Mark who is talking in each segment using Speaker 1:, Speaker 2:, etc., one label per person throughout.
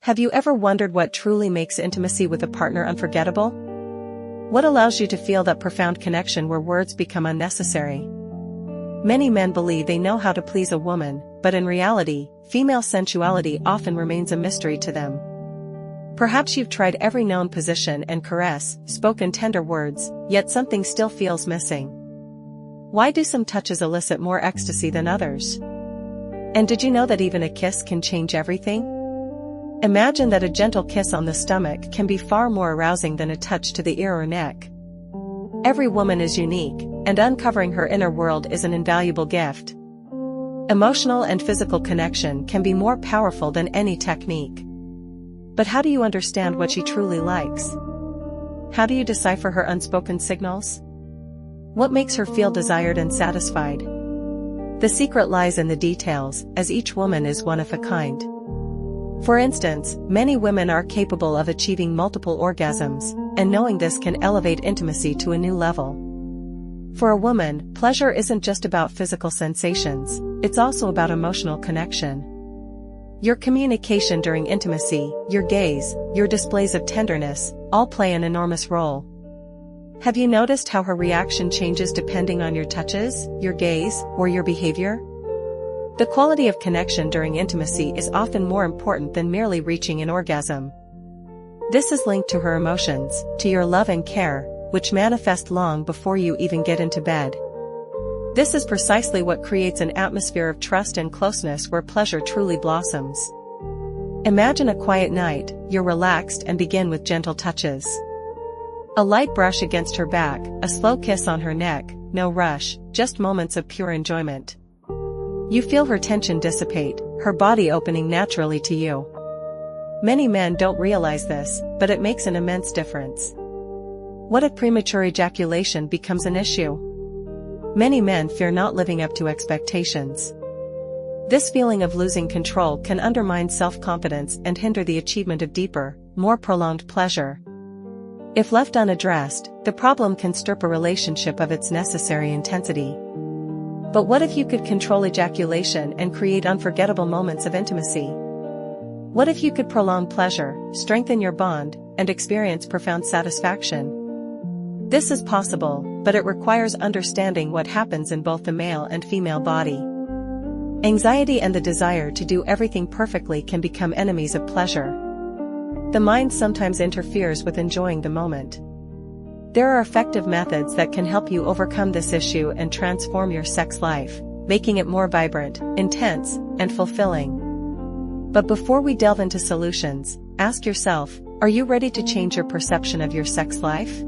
Speaker 1: Have you ever wondered what truly makes intimacy with a partner unforgettable? What allows you to feel that profound connection where words become unnecessary? Many men believe they know how to please a woman, but in reality, female sensuality often remains a mystery to them. Perhaps you've tried every known position and caress, spoken tender words, yet something still feels missing. Why do some touches elicit more ecstasy than others? And did you know that even a kiss can change everything? Imagine that a gentle kiss on the stomach can be far more arousing than a touch to the ear or neck. Every woman is unique, and uncovering her inner world is an invaluable gift. Emotional and physical connection can be more powerful than any technique. But how do you understand what she truly likes? How do you decipher her unspoken signals? What makes her feel desired and satisfied? The secret lies in the details, as each woman is one of a kind. For instance, many women are capable of achieving multiple orgasms, and knowing this can elevate intimacy to a new level. For a woman, pleasure isn't just about physical sensations, it's also about emotional connection. Your communication during intimacy, your gaze, your displays of tenderness, all play an enormous role. Have you noticed how her reaction changes depending on your touches, your gaze, or your behavior? The quality of connection during intimacy is often more important than merely reaching an orgasm. This is linked to her emotions, to your love and care, which manifest long before you even get into bed. This is precisely what creates an atmosphere of trust and closeness where pleasure truly blossoms. Imagine a quiet night, you're relaxed and begin with gentle touches. A light brush against her back, a slow kiss on her neck, no rush, just moments of pure enjoyment. You feel her tension dissipate, her body opening naturally to you. Many men don't realize this, but it makes an immense difference. What if premature ejaculation becomes an issue? Many men fear not living up to expectations. This feeling of losing control can undermine self-confidence and hinder the achievement of deeper, more prolonged pleasure. If left unaddressed, the problem can strip a relationship of its necessary intensity. But what if you could control ejaculation and create unforgettable moments of intimacy? What if you could prolong pleasure, strengthen your bond, and experience profound satisfaction? This is possible, but it requires understanding what happens in both the male and female body. Anxiety and the desire to do everything perfectly can become enemies of pleasure. The mind sometimes interferes with enjoying the moment. There are effective methods that can help you overcome this issue and transform your sex life, making it more vibrant, intense, and fulfilling. But before we delve into solutions, ask yourself, are you ready to change your perception of your sex life?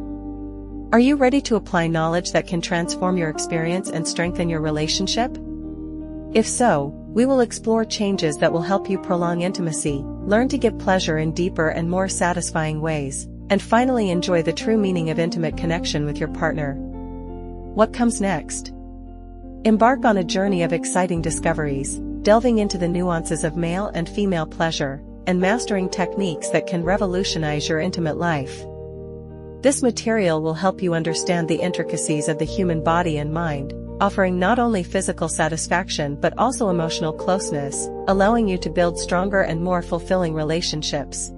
Speaker 1: Are you ready to apply knowledge that can transform your experience and strengthen your relationship? If so, we will explore changes that will help you prolong intimacy, learn to give pleasure in deeper and more satisfying ways, and finally enjoy the true meaning of intimate connection with your partner. What comes next? Embark on a journey of exciting discoveries, delving into the nuances of male and female pleasure, and mastering techniques that can revolutionize your intimate life. This material will help you understand the intricacies of the human body and mind, offering not only physical satisfaction but also emotional closeness, allowing you to build stronger and more fulfilling relationships.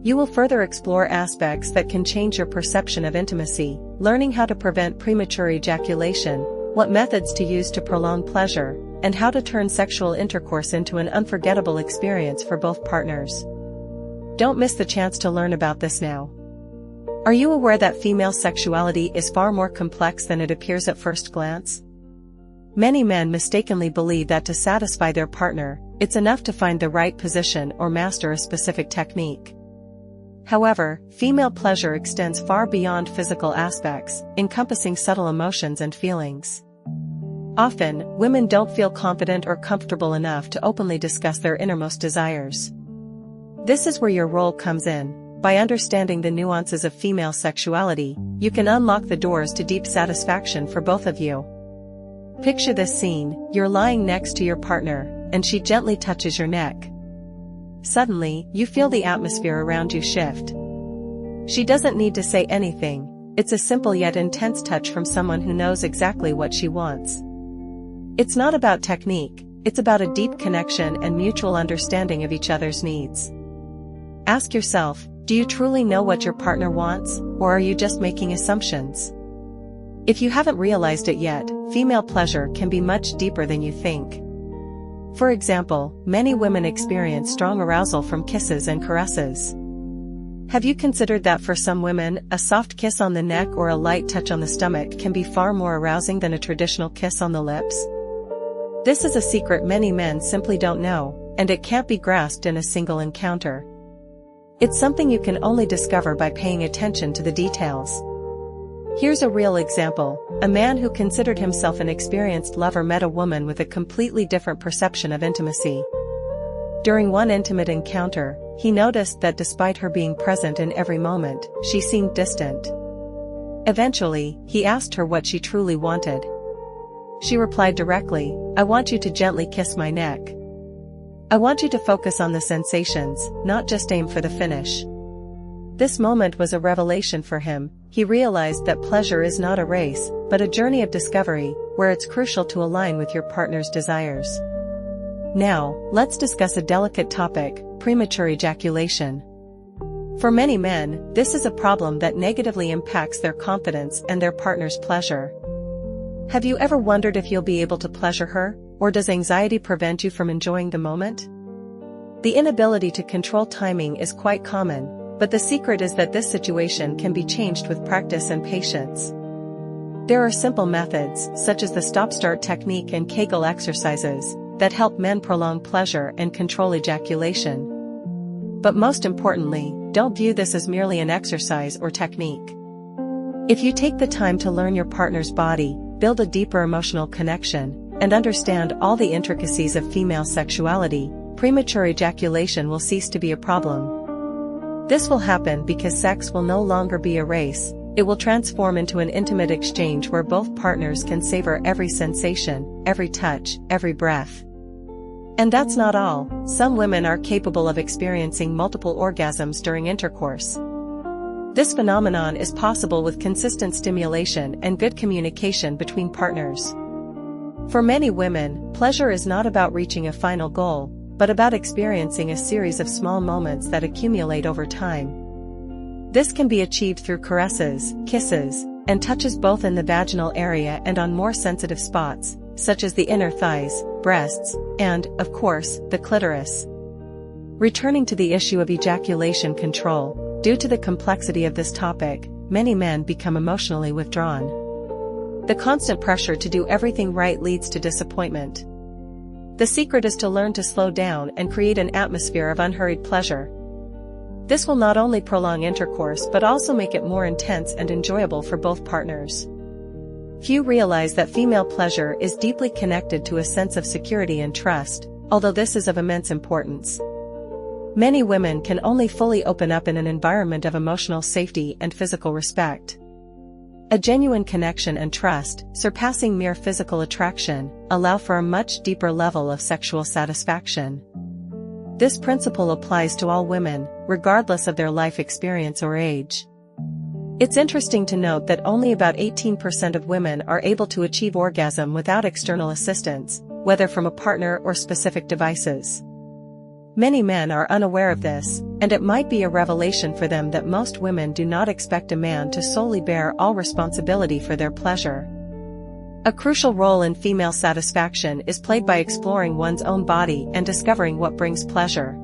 Speaker 1: You will further explore aspects that can change your perception of intimacy, learning how to prevent premature ejaculation, what methods to use to prolong pleasure, and how to turn sexual intercourse into an unforgettable experience for both partners. Don't miss the chance to learn about this now. Are you aware that female sexuality is far more complex than it appears at first glance? Many men mistakenly believe that to satisfy their partner, it's enough to find the right position or master a specific technique. However, female pleasure extends far beyond physical aspects, encompassing subtle emotions and feelings. Often, women don't feel confident or comfortable enough to openly discuss their innermost desires. This is where your role comes in. By understanding the nuances of female sexuality, you can unlock the doors to deep satisfaction for both of you. Picture this scene: you're lying next to your partner, and she gently touches your neck. Suddenly, you feel the atmosphere around you shift. She doesn't need to say anything, it's a simple yet intense touch from someone who knows exactly what she wants. It's not about technique, it's about a deep connection and mutual understanding of each other's needs. Ask yourself, do you truly know what your partner wants, or are you just making assumptions? If you haven't realized it yet, female pleasure can be much deeper than you think. For example, many women experience strong arousal from kisses and caresses. Have you considered that for some women, a soft kiss on the neck or a light touch on the stomach can be far more arousing than a traditional kiss on the lips? This is a secret many men simply don't know, and it can't be grasped in a single encounter. It's something you can only discover by paying attention to the details. Here's a real example. A man who considered himself an experienced lover met a woman with a completely different perception of intimacy. During one intimate encounter, he noticed that despite her being present in every moment, she seemed distant. Eventually, he asked her what she truly wanted. She replied directly, "I want you to gently kiss my neck. I want you to focus on the sensations, not just aim for the finish." This moment was a revelation for him. He realized that pleasure is not a race, but a journey of discovery, where it's crucial to align with your partner's desires. Now, let's discuss a delicate topic, premature ejaculation. For many men, this is a problem that negatively impacts their confidence and their partner's pleasure. Have you ever wondered if you'll be able to pleasure her, or does anxiety prevent you from enjoying the moment? The inability to control timing is quite common, but the secret is that this situation can be changed with practice and patience. There are simple methods, such as the stop-start technique and Kegel exercises, that help men prolong pleasure and control ejaculation. But most importantly, don't view this as merely an exercise or technique. If you take the time to learn your partner's body, build a deeper emotional connection, and understand all the intricacies of female sexuality, premature ejaculation will cease to be a problem. This will happen because sex will no longer be a race. It will transform into an intimate exchange where both partners can savor every sensation, every touch, every breath. And that's not all. Some women are capable of experiencing multiple orgasms during intercourse. This phenomenon is possible with consistent stimulation and good communication between partners. For many women, pleasure is not about reaching a final goal, but about experiencing a series of small moments that accumulate over time. This can be achieved through caresses, kisses, and touches both in the vaginal area and on more sensitive spots, such as the inner thighs, breasts, and, of course, the clitoris. Returning to the issue of ejaculation control, due to the complexity of this topic, many men become emotionally withdrawn. The constant pressure to do everything right leads to disappointment. The secret is to learn to slow down and create an atmosphere of unhurried pleasure. This will not only prolong intercourse but also make it more intense and enjoyable for both partners. Few realize that female pleasure is deeply connected to a sense of security and trust, although this is of immense importance. Many women can only fully open up in an environment of emotional safety and physical respect. A genuine connection and trust, surpassing mere physical attraction, allow for a much deeper level of sexual satisfaction. This principle applies to all women, regardless of their life experience or age. It's interesting to note that only about 18% of women are able to achieve orgasm without external assistance, whether from a partner or specific devices. Many men are unaware of this, and it might be a revelation for them that most women do not expect a man to solely bear all responsibility for their pleasure. A crucial role in female satisfaction is played by exploring one's own body and discovering what brings pleasure.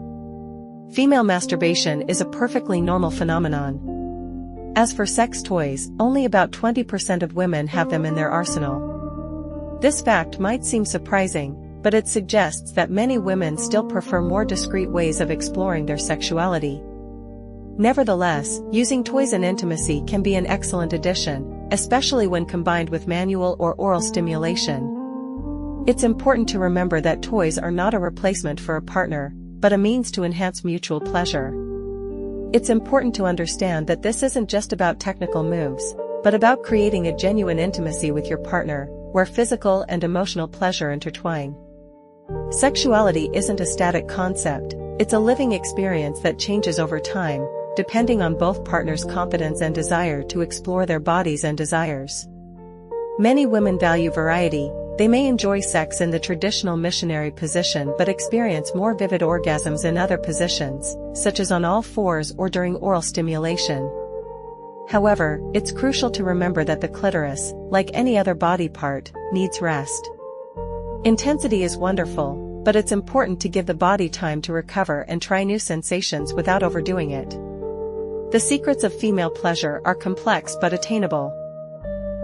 Speaker 1: Female masturbation is a perfectly normal phenomenon. As for sex toys, only about 20% of women have them in their arsenal. This fact might seem surprising, but it suggests that many women still prefer more discreet ways of exploring their sexuality. Nevertheless, using toys in intimacy can be an excellent addition, especially when combined with manual or oral stimulation. It's important to remember that toys are not a replacement for a partner, but a means to enhance mutual pleasure. It's important to understand that this isn't just about technical moves, but about creating a genuine intimacy with your partner, where physical and emotional pleasure intertwine. Sexuality isn't a static concept, it's a living experience that changes over time, depending on both partners' confidence and desire to explore their bodies and desires. Many women value variety, They may enjoy sex in the traditional missionary position but experience more vivid orgasms in other positions, such as on all fours or during oral stimulation. However, it's crucial to remember that the clitoris, like any other body part, needs rest. Intensity is wonderful, but it's important to give the body time to recover and try new sensations without overdoing it. The secrets of female pleasure are complex but attainable.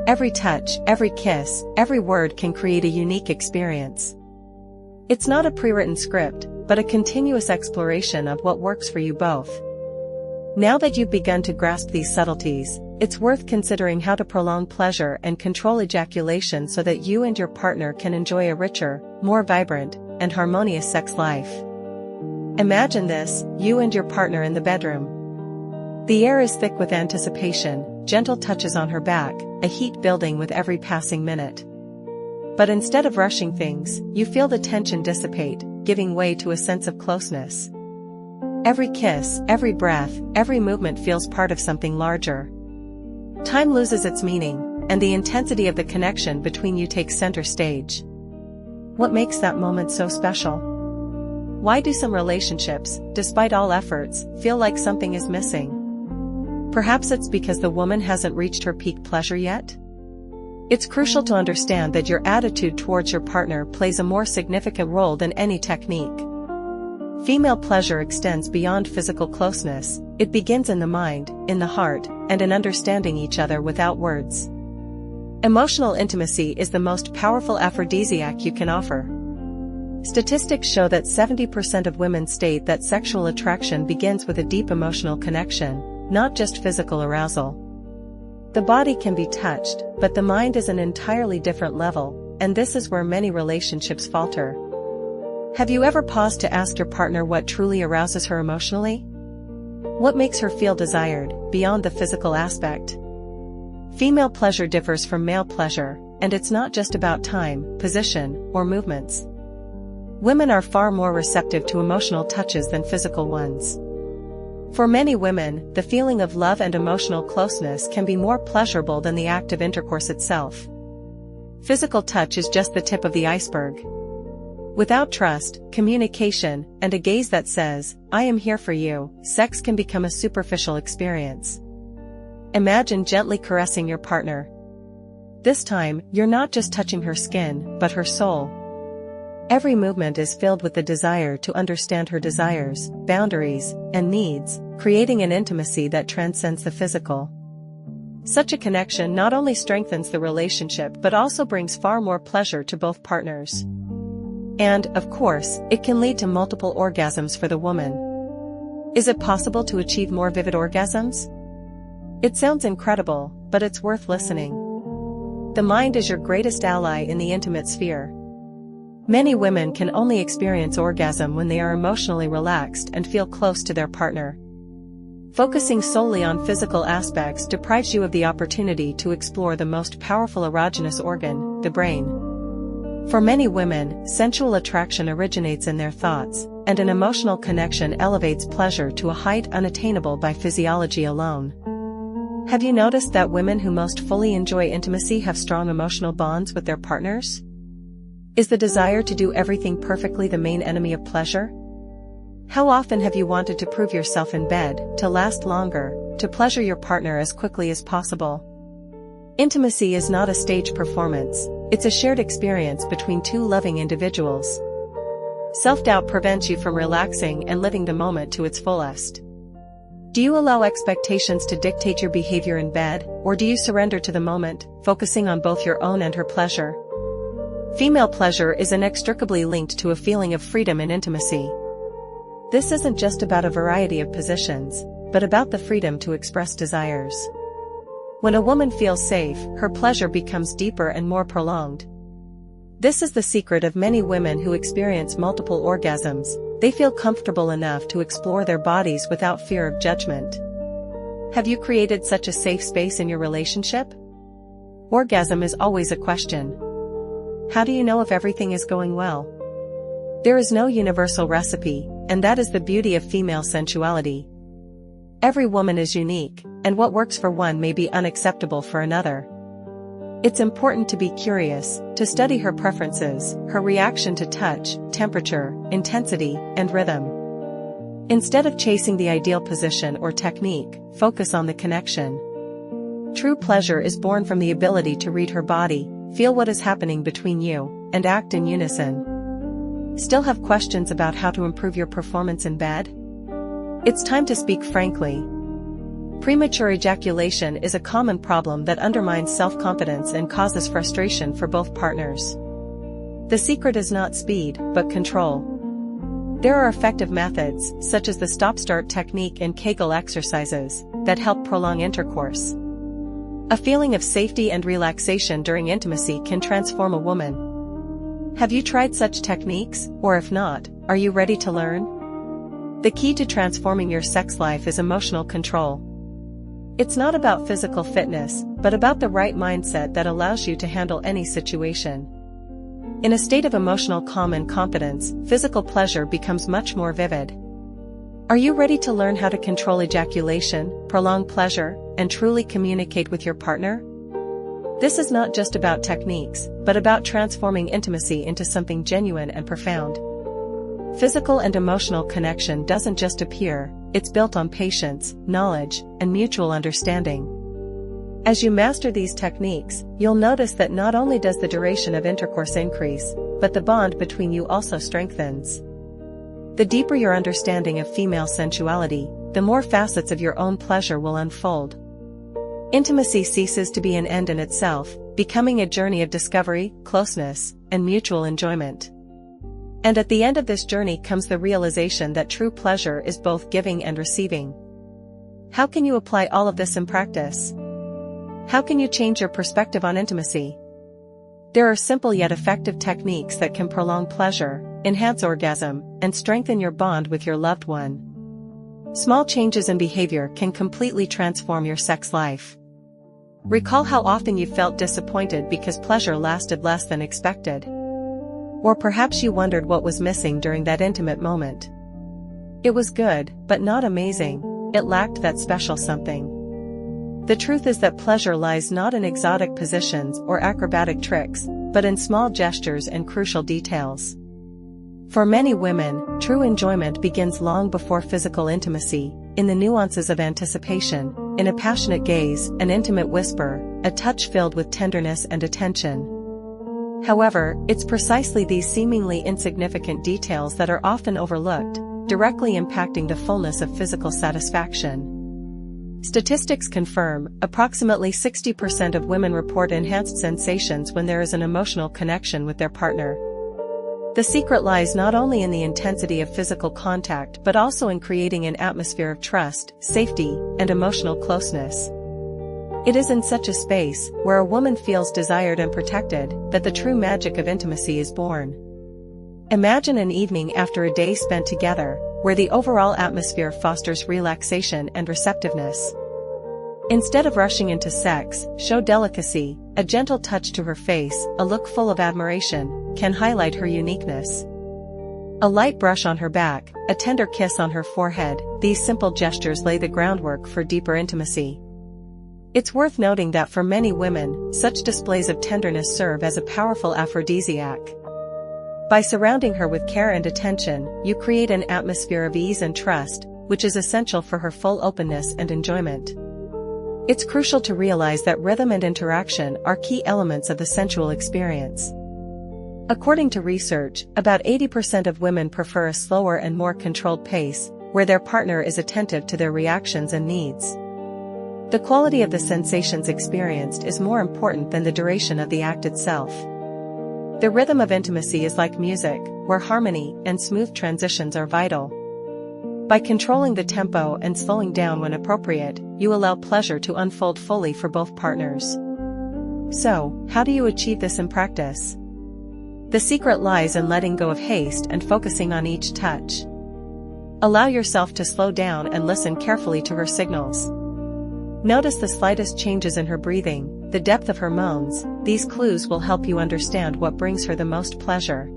Speaker 1: Every touch, every kiss, every word can create a unique experience. It's not a pre-written script, but a continuous exploration of what works for you both. Now that you've begun to grasp these subtleties, it's worth considering how to prolong pleasure and control ejaculation so that you and your partner can enjoy a richer, more vibrant, and harmonious sex life. Imagine this, you and your partner in the bedroom. The air is thick with anticipation, gentle touches on her back, a heat building with every passing minute. But instead of rushing things, you feel the tension dissipate, giving way to a sense of closeness. Every kiss, every breath, every movement feels part of something larger. Time loses its meaning, and the intensity of the connection between you takes center stage. What makes that moment so special? Why do some relationships, despite all efforts, feel like something is missing? Perhaps it's because the woman hasn't reached her peak pleasure yet? It's crucial to understand that your attitude towards your partner plays a more significant role than any technique. Female pleasure extends beyond physical closeness. It begins in the mind, in the heart, and in understanding each other without words. Emotional intimacy is the most powerful aphrodisiac you can offer. Statistics show that 70% of women state that sexual attraction begins with a deep emotional connection, not just physical arousal. The body can be touched, but the mind is an entirely different level, and this is where many relationships falter. Have you ever paused to ask your partner what truly arouses her emotionally? What makes her feel desired, beyond the physical aspect? Female pleasure differs from male pleasure, and it's not just about time, position, or movements. Women are far more receptive to emotional touches than physical ones. For many women, the feeling of love and emotional closeness can be more pleasurable than the act of intercourse itself. Physical touch is just the tip of the iceberg. Without trust, communication, and a gaze that says, "I am here for you," sex can become a superficial experience. Imagine gently caressing your partner. This time, you're not just touching her skin, but her soul. Every movement is filled with the desire to understand her desires, boundaries, and needs, creating an intimacy that transcends the physical. Such a connection not only strengthens the relationship but also brings far more pleasure to both partners. And, of course, it can lead to multiple orgasms for the woman. Is it possible to achieve more vivid orgasms? It sounds incredible, but it's worth listening. The mind is your greatest ally in the intimate sphere. Many women can only experience orgasm when they are emotionally relaxed and feel close to their partner. Focusing solely on physical aspects deprives you of the opportunity to explore the most powerful erogenous organ, the brain. For many women, sensual attraction originates in their thoughts, and an emotional connection elevates pleasure to a height unattainable by physiology alone. Have you noticed that women who most fully enjoy intimacy have strong emotional bonds with their partners? Is the desire to do everything perfectly the main enemy of pleasure? How often have you wanted to prove yourself in bed, to last longer, to pleasure your partner as quickly as possible? Intimacy is not a stage performance, it's a shared experience between two loving individuals. Self-doubt prevents you from relaxing and living the moment to its fullest. Do you allow expectations to dictate your behavior in bed, or do you surrender to the moment, focusing on both your own and her pleasure? Female pleasure is inextricably linked to a feeling of freedom and intimacy. This isn't just about a variety of positions, but about the freedom to express desires. When a woman feels safe, her pleasure becomes deeper and more prolonged. This is the secret of many women who experience multiple orgasms. They feel comfortable enough to explore their bodies without fear of judgment. Have you created such a safe space in your relationship? Orgasm is always a question. How do you know if everything is going well? There is no universal recipe, and that is the beauty of female sensuality. Every woman is unique, and what works for one may be unacceptable for another. It's important to be curious, to study her preferences, her reaction to touch, temperature, intensity, and rhythm. Instead of chasing the ideal position or technique, focus on the connection. True pleasure is born from the ability to read her body, feel what is happening between you, and act in unison. Still have questions about how to improve your performance in bed? It's time to speak frankly. Premature ejaculation is a common problem that undermines self-confidence and causes frustration for both partners. The secret is not speed, but control. There are effective methods, such as the stop-start technique and Kegel exercises, that help prolong intercourse. A feeling of safety and relaxation during intimacy can transform a woman. Have you tried such techniques, or if not, are you ready to learn? The key to transforming your sex life is emotional control. It's not about physical fitness, but about the right mindset that allows you to handle any situation. In a state of emotional calm and confidence, physical pleasure becomes much more vivid. Are you ready to learn how to control ejaculation, prolong pleasure, and truly communicate with your partner? This is not just about techniques, but about transforming intimacy into something genuine and profound. Physical and emotional connection doesn't just appear, it's built on patience, knowledge, and mutual understanding. As you master these techniques, you'll notice that not only does the duration of intercourse increase, but the bond between you also strengthens. The deeper your understanding of female sensuality, the more facets of your own pleasure will unfold. Intimacy ceases to be an end in itself, becoming a journey of discovery, closeness, and mutual enjoyment. And at the end of this journey comes the realization that true pleasure is both giving and receiving. How can you apply all of this in practice? How can you change your perspective on intimacy? There are simple yet effective techniques that can prolong pleasure, enhance orgasm, and strengthen your bond with your loved one. Small changes in behavior can completely transform your sex life. Recall how often you felt disappointed because pleasure lasted less than expected. Or perhaps you wondered what was missing during that intimate moment. It was good, but not amazing. It lacked that special something. The truth is that pleasure lies not in exotic positions or acrobatic tricks, but in small gestures and crucial details. For many women, true enjoyment begins long before physical intimacy, in the nuances of anticipation, in a passionate gaze, an intimate whisper, a touch filled with tenderness and attention. However, it's precisely these seemingly insignificant details that are often overlooked, directly impacting the fullness of physical satisfaction. Statistics confirm, approximately 60% of women report enhanced sensations when there is an emotional connection with their partner. The secret lies not only in the intensity of physical contact but also in creating an atmosphere of trust, safety, and emotional closeness. It is in such a space, where a woman feels desired and protected, that the true magic of intimacy is born. Imagine an evening after a day spent together, where the overall atmosphere fosters relaxation and receptiveness. Instead of rushing into sex, show delicacy. A gentle touch to her face, a look full of admiration, can highlight her uniqueness. A light brush on her back, a tender kiss on her forehead, these simple gestures lay the groundwork for deeper intimacy. It's worth noting that for many women, such displays of tenderness serve as a powerful aphrodisiac. By surrounding her with care and attention, you create an atmosphere of ease and trust, which is essential for her full openness and enjoyment. It's crucial to realize that rhythm and interaction are key elements of the sensual experience. According to research, about 80% of women prefer a slower and more controlled pace, where their partner is attentive to their reactions and needs. The quality of the sensations experienced is more important than the duration of the act itself. The rhythm of intimacy is like music, where harmony and smooth transitions are vital. By controlling the tempo and slowing down when appropriate, you allow pleasure to unfold fully for both partners. So, how do you achieve this in practice? The secret lies in letting go of haste and focusing on each touch. Allow yourself to slow down and listen carefully to her signals. Notice the slightest changes in her breathing, the depth of her moans. These clues will help you understand what brings her the most pleasure.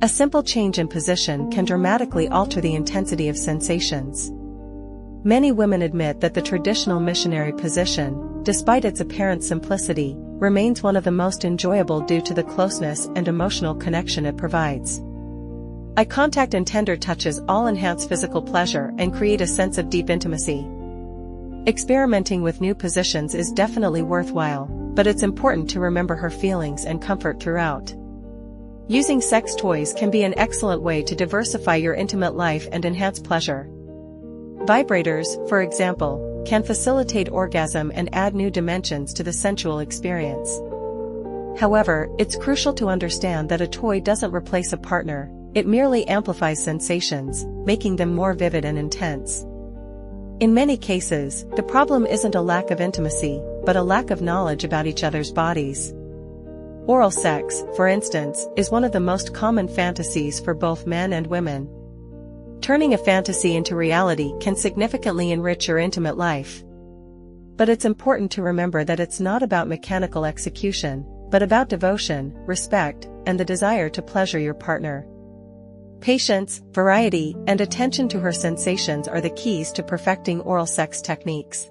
Speaker 1: A simple change in position can dramatically alter the intensity of sensations. Many women admit that the traditional missionary position, despite its apparent simplicity, remains one of the most enjoyable due to the closeness and emotional connection it provides. Eye contact and tender touches all enhance physical pleasure and create a sense of deep intimacy. Experimenting with new positions is definitely worthwhile, but it's important to remember her feelings and comfort throughout. Using sex toys can be an excellent way to diversify your intimate life and enhance pleasure. Vibrators, for example, can facilitate orgasm and add new dimensions to the sensual experience. However, it's crucial to understand that a toy doesn't replace a partner, it merely amplifies sensations, making them more vivid and intense. In many cases, the problem isn't a lack of intimacy, but a lack of knowledge about each other's bodies. Oral sex, for instance, is one of the most common fantasies for both men and women. Turning a fantasy into reality can significantly enrich your intimate life. But it's important to remember that it's not about mechanical execution, but about devotion, respect, and the desire to pleasure your partner. Patience, variety, and attention to her sensations are the keys to perfecting oral sex techniques.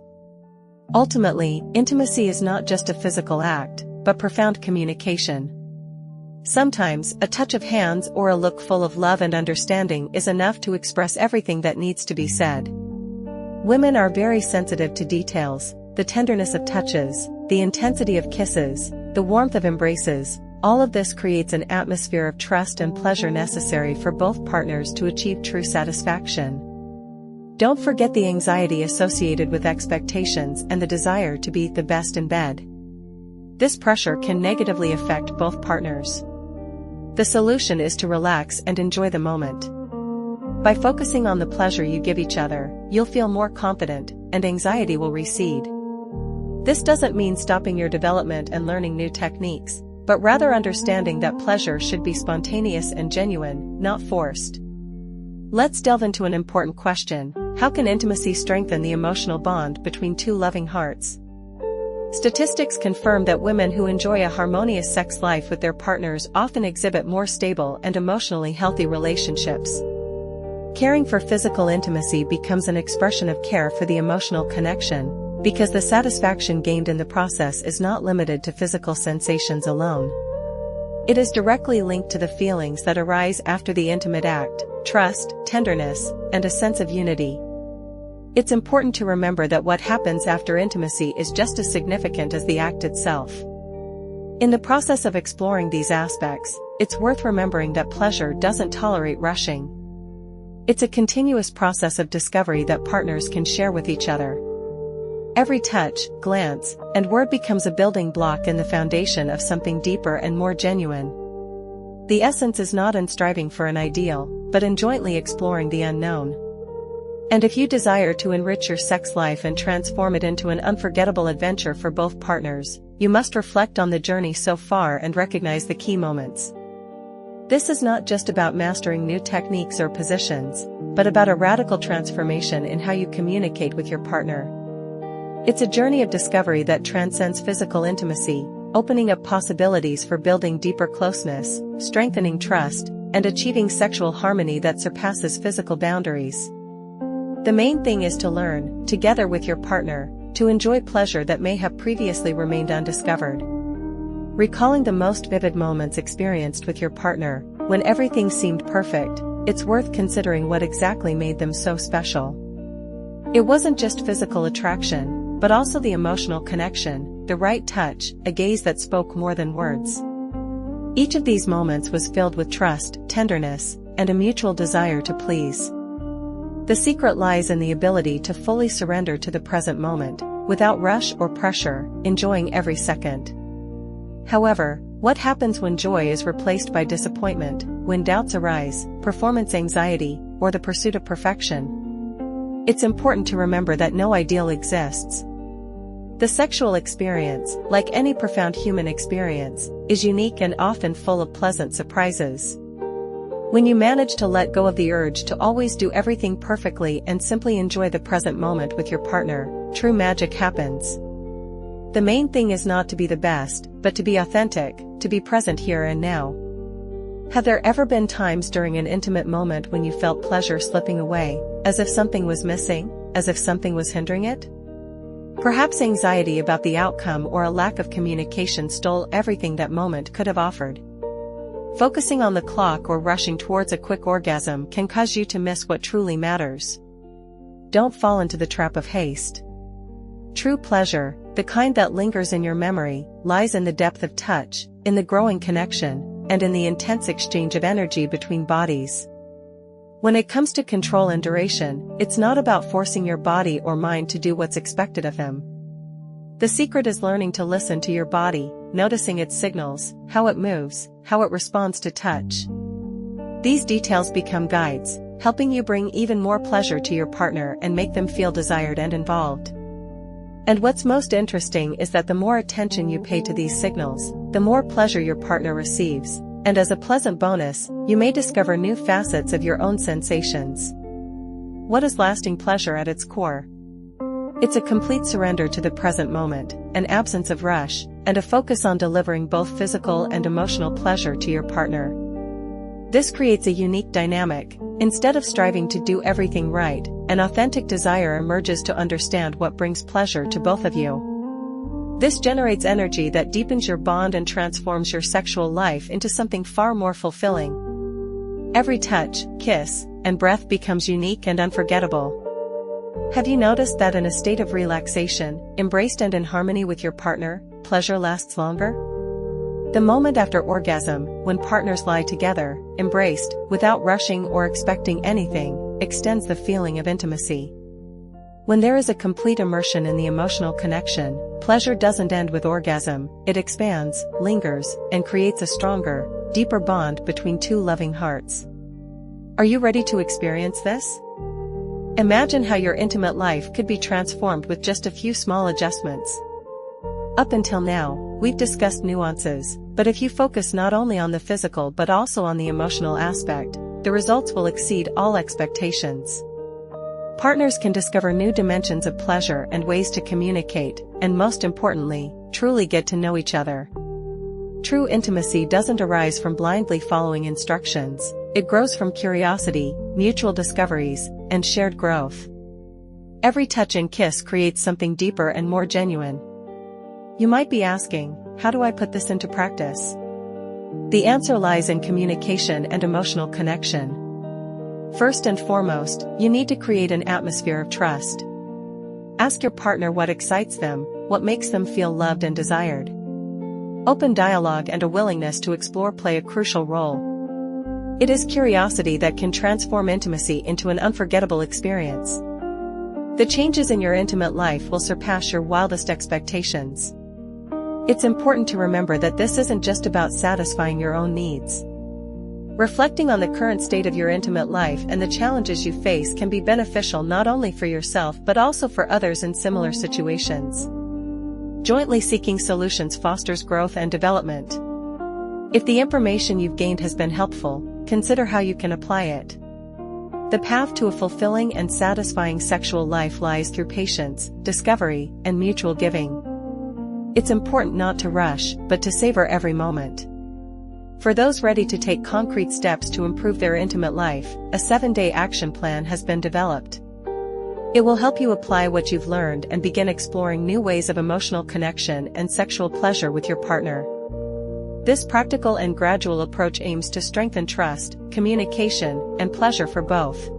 Speaker 1: Ultimately, intimacy is not just a physical act, but profound communication. Sometimes, a touch of hands or a look full of love and understanding is enough to express everything that needs to be said. Women are very sensitive to details, the tenderness of touches, the intensity of kisses, the warmth of embraces. All of this creates an atmosphere of trust and pleasure necessary for both partners to achieve true satisfaction. Don't forget the anxiety associated with expectations and the desire to be the best in bed. This pressure can negatively affect both partners. The solution is to relax and enjoy the moment. By focusing on the pleasure you give each other, you'll feel more confident, and anxiety will recede. This doesn't mean stopping your development and learning new techniques, but rather understanding that pleasure should be spontaneous and genuine, not forced. Let's delve into an important question: how can intimacy strengthen the emotional bond between two loving hearts? Statistics confirm that women who enjoy a harmonious sex life with their partners often exhibit more stable and emotionally healthy relationships. Caring for physical intimacy becomes an expression of care for the emotional connection, because the satisfaction gained in the process is not limited to physical sensations alone. It is directly linked to the feelings that arise after the intimate act: trust, tenderness, and a sense of unity. It's important to remember that what happens after intimacy is just as significant as the act itself. In the process of exploring these aspects, it's worth remembering that pleasure doesn't tolerate rushing. It's a continuous process of discovery that partners can share with each other. Every touch, glance, and word becomes a building block in the foundation of something deeper and more genuine. The essence is not in striving for an ideal, but in jointly exploring the unknown. And if you desire to enrich your sex life and transform it into an unforgettable adventure for both partners, you must reflect on the journey so far and recognize the key moments. This is not just about mastering new techniques or positions, but about a radical transformation in how you communicate with your partner. It's a journey of discovery that transcends physical intimacy, opening up possibilities for building deeper closeness, strengthening trust, and achieving sexual harmony that surpasses physical boundaries. The main thing is to learn, together with your partner, to enjoy pleasure that may have previously remained undiscovered. Recalling the most vivid moments experienced with your partner, when everything seemed perfect, it's worth considering what exactly made them so special. It wasn't just physical attraction, but also the emotional connection, the right touch, a gaze that spoke more than words. Each of these moments was filled with trust, tenderness, and a mutual desire to please. The secret lies in the ability to fully surrender to the present moment, without rush or pressure, enjoying every second. However, what happens when joy is replaced by disappointment, when doubts arise, performance anxiety, or the pursuit of perfection? It's important to remember that no ideal exists. The sexual experience, like any profound human experience, is unique and often full of pleasant surprises. When you manage to let go of the urge to always do everything perfectly and simply enjoy the present moment with your partner, true magic happens. The main thing is not to be the best, but to be authentic, to be present here and now. Have there ever been times during an intimate moment when you felt pleasure slipping away, as if something was missing, as if something was hindering it? Perhaps anxiety about the outcome or a lack of communication stole everything that moment could have offered. Focusing on the clock or rushing towards a quick orgasm can cause you to miss what truly matters. Don't fall into the trap of haste. True pleasure, the kind that lingers in your memory, lies in the depth of touch, in the growing connection, and in the intense exchange of energy between bodies. When it comes to control and duration, it's not about forcing your body or mind to do what's expected of them. The secret is learning to listen to your body, noticing its signals, how it moves, how it responds to touch. These details become guides, helping you bring even more pleasure to your partner and make them feel desired and involved. And what's most interesting is that the more attention you pay to these signals, the more pleasure your partner receives, and as a pleasant bonus, you may discover new facets of your own sensations. What is lasting pleasure at its core? It's a complete surrender to the present moment, an absence of rush, and a focus on delivering both physical and emotional pleasure to your partner. This creates a unique dynamic. Instead of striving to do everything right, an authentic desire emerges to understand what brings pleasure to both of you. This generates energy that deepens your bond and transforms your sexual life into something far more fulfilling. Every touch, kiss, and breath becomes unique and unforgettable. Have you noticed that in a state of relaxation, embraced and in harmony with your partner, pleasure lasts longer? The moment after orgasm, when partners lie together, embraced, without rushing or expecting anything, extends the feeling of intimacy. When there is a complete immersion in the emotional connection, pleasure doesn't end with orgasm, it expands, lingers, and creates a stronger, deeper bond between two loving hearts. Are you ready to experience this? Imagine how your intimate life could be transformed with just a few small adjustments. Up until now, we've discussed nuances, but if you focus not only on the physical but also on the emotional aspect, the results will exceed all expectations. Partners can discover new dimensions of pleasure and ways to communicate, and most importantly, truly get to know each other. True intimacy doesn't arise from blindly following instructions, it grows from curiosity, mutual discoveries, and shared growth. Every touch and kiss creates something deeper and more genuine. You might be asking, how do I put this into practice? The answer lies in communication and emotional connection. First and foremost, you need to create an atmosphere of trust. Ask your partner what excites them, what makes them feel loved and desired. Open dialogue and a willingness to explore play a crucial role. It is curiosity that can transform intimacy into an unforgettable experience. The changes in your intimate life will surpass your wildest expectations. It's important to remember that this isn't just about satisfying your own needs. Reflecting on the current state of your intimate life and the challenges you face can be beneficial not only for yourself but also for others in similar situations. Jointly seeking solutions fosters growth and development. If the information you've gained has been helpful, consider how you can apply it. The path to a fulfilling and satisfying sexual life lies through patience, discovery, and mutual giving. It's important not to rush, but to savor every moment. For those ready to take concrete steps to improve their intimate life, a 7-day action plan has been developed. It will help you apply what you've learned and begin exploring new ways of emotional connection and sexual pleasure with your partner. This practical and gradual approach aims to strengthen trust, communication, and pleasure for both.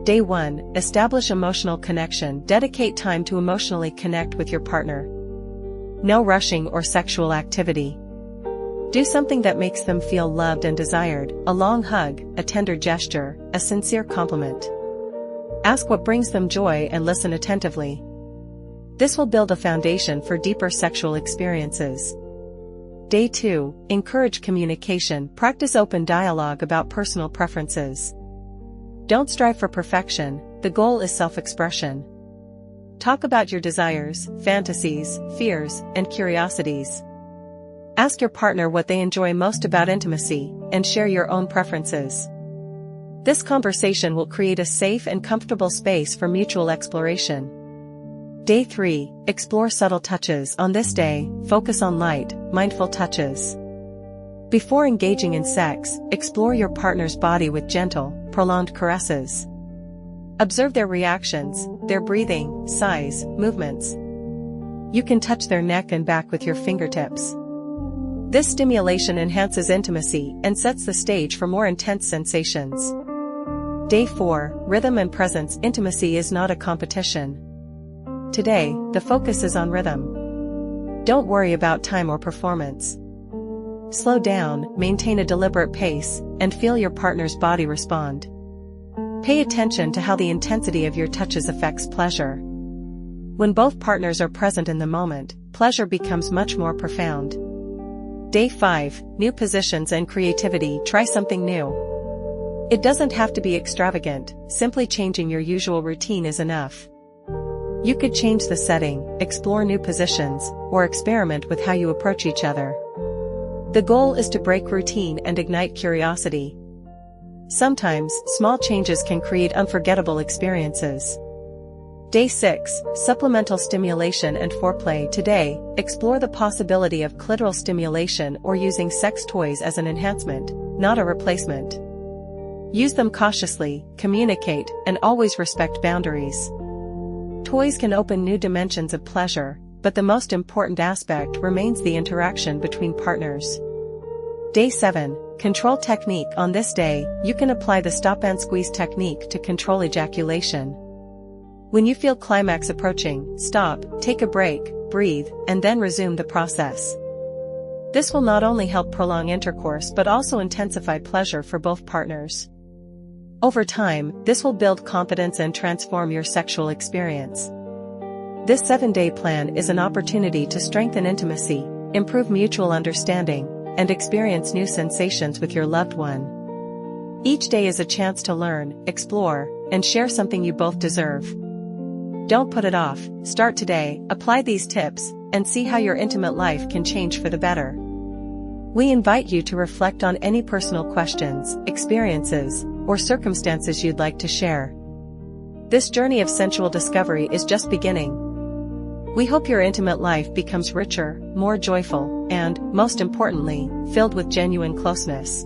Speaker 1: Day 1. Establish emotional connection. Dedicate time to emotionally connect with your partner. No rushing or sexual activity. Do something that makes them feel loved and desired, a long hug, a tender gesture, a sincere compliment. Ask what brings them joy and listen attentively. This will build a foundation for deeper sexual experiences. Day 2. Encourage communication. Practice open dialogue about personal preferences. Don't strive for perfection, the goal is self-expression. Talk about your desires, fantasies, fears, and curiosities. Ask your partner what they enjoy most about intimacy, and share your own preferences. This conversation will create a safe and comfortable space for mutual exploration. Day 3. Explore subtle touches. On this day, focus on light, mindful touches. Before engaging in sex, explore your partner's body with gentle, prolonged caresses. Observe their reactions, their breathing, sighs, movements, You can touch their neck and back with your fingertips. This stimulation enhances intimacy and sets the stage for more intense sensations. Day 4, Rhythm and Presence. Intimacy is not a competition. Today, the focus is on rhythm. Don't worry about time or performance. Slow down, maintain a deliberate pace, and feel your partner's body respond. Pay attention to how the intensity of your touches affects pleasure. When both partners are present in the moment, pleasure becomes much more profound. Day 5, New Positions and Creativity. Try something new. It doesn't have to be extravagant, simply changing your usual routine is enough. You could change the setting, explore new positions, or experiment with how you approach each other. The goal is to break routine and ignite curiosity. Sometimes, small changes can create unforgettable experiences. Day 6, Supplemental Stimulation and Foreplay. Today, explore the possibility of clitoral stimulation or using sex toys as an enhancement, not a replacement. Use them cautiously, communicate, and always respect boundaries. Toys can open new dimensions of pleasure, but the most important aspect remains the interaction between partners. Day 7, Control Technique. On this day, you can apply the stop and squeeze technique to control ejaculation. When you feel climax approaching, stop, take a break, breathe, and then resume the process. This will not only help prolong intercourse but also intensify pleasure for both partners. Over time, this will build confidence and transform your sexual experience. This 7-day plan is an opportunity to strengthen intimacy, improve mutual understanding, and experience new sensations with your loved one. Each day is a chance to learn, explore, and share something you both deserve. Don't put it off, start today, apply these tips, and see how your intimate life can change for the better. We invite you to reflect on any personal questions, experiences, or circumstances you'd like to share. This journey of sensual discovery is just beginning. We hope your intimate life becomes richer, more joyful, and, most importantly, filled with genuine closeness.